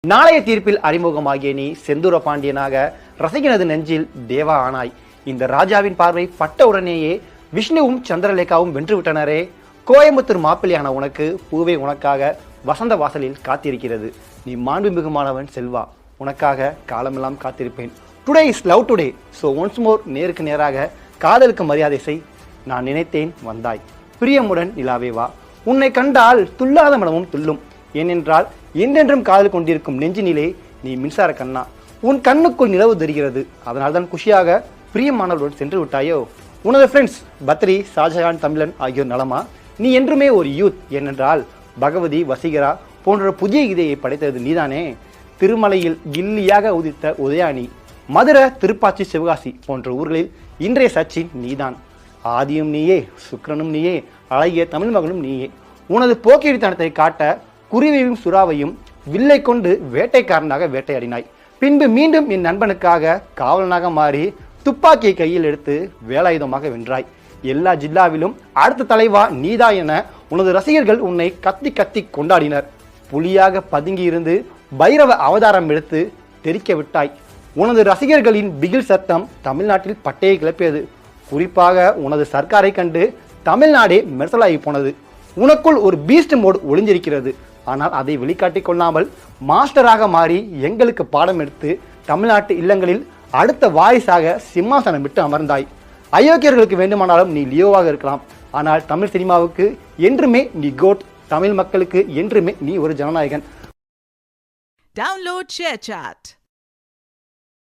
நாளைய தீர்ப்பில் அறிமுகமாகிய நீ செந்தூர பாண்டியனாக ரசிகனது நெஞ்சில் தேவா ஆனாய். இந்த ராஜாவின் பார்வை பட்ட உடனேயே விஷ்ணுவும் சந்திரலேகாவும் வென்று விட்டனரே. கோயம்புத்தூர் மாப்பிள்ளையான உனக்கு பூவே உனக்காக வசந்த வாசலில் காத்திருக்கிறது. நீ மாண்புமிகுமானவன் செல்வா, உனக்காக காலமெல்லாம் காத்திருப்பேன். Today is love today. So once more நேருக்கு நேராக காதலுக்கு மரியாதை செய். நான் நினைத்தேன் வந்தாய், பிரியமுடன் நிலாவே வா. உன்னை கண்டால் துள்ளாத மனமும் துள்ளும். ஏனென்றால் என்றென்றும் காதல் கொண்டிருக்கும் நெஞ்சினிலே நீ மின்சார கண்ணா. உன் கண்ணுக்குள் நிலவு தெரிகிறது. அதனால் தான் குஷியாக பிரியமானவருடன் சென்று விட்டாயோ. உனது ஃப்ரெண்ட்ஸ் பத்ரி, ஷாஜகான், தமிழன் ஆகியோர் நலமா? நீ என்றுமே ஒரு யூத். ஏனென்றால் பகவதி, வசீகரா போன்ற புதிய இதையை படைத்தது நீதானே. திருமலையில் கில்லியாக உதித்த உதயானி, மதுரை, திருப்பாச்சி, சிவகாசி போன்ற ஊர்களில் இன்றைய சச்சின் நீதான். ஆதியும் நீயே, சுக்கிரனும் நீயே, அழகிய தமிழ் மகளும் நீயே. உனது போக்கிரித்தனத்தை காட்ட குருவியும் சுறாவையும் வில்லை கொண்டு வேட்டைக்காரனாக வேட்டையாடினாய். பின்பு மீண்டும் என் நண்பனுக்காக காவலனாக மாறி துப்பாக்கியை கையில் எடுத்து வேலாயுதமாக வென்றாய். எல்லா ஜில்லாவிலும் அடுத்த தலைவா நீதா என உனது ரசிகர்கள் உன்னை கத்தி கத்தி கொண்டாடினர். புலியாக பதுங்கி இருந்து பைரவ அவதாரம் எடுத்து தெரிக்க விட்டாய். உனது ரசிகர்களின் பிகில் சத்தம் தமிழ்நாட்டில் பட்டையை கிளப்பியது. குறிப்பாக உனது சர்க்காரை கண்டு தமிழ்நாடே மெர்சலாகி போனது. உனக்குள் ஒரு பீஸ்ட் மோட் ஒளிஞ்சிருக்கிறது. ஆனால் அதை வெளிக்காட்டிக் கொள்ளாமல் மாஸ்டராக மாறி எங்களுக்கு பாடம் எடுத்து தமிழ்நாட்டு இல்லங்களில் அடுத்த வாரிசாக சிம்மாசனம் விட்டு அமர்ந்தாய். அயோக்கியர்களுக்கு வேண்டுமானாலும் நீ லியோவாக இருக்கலாம். ஆனால் தமிழ் சினிமாவுக்கு என்றுமே நீ கோட். தமிழ் மக்களுக்கு என்றுமே நீ ஒரு ஜனநாயகன். Download ShareChat.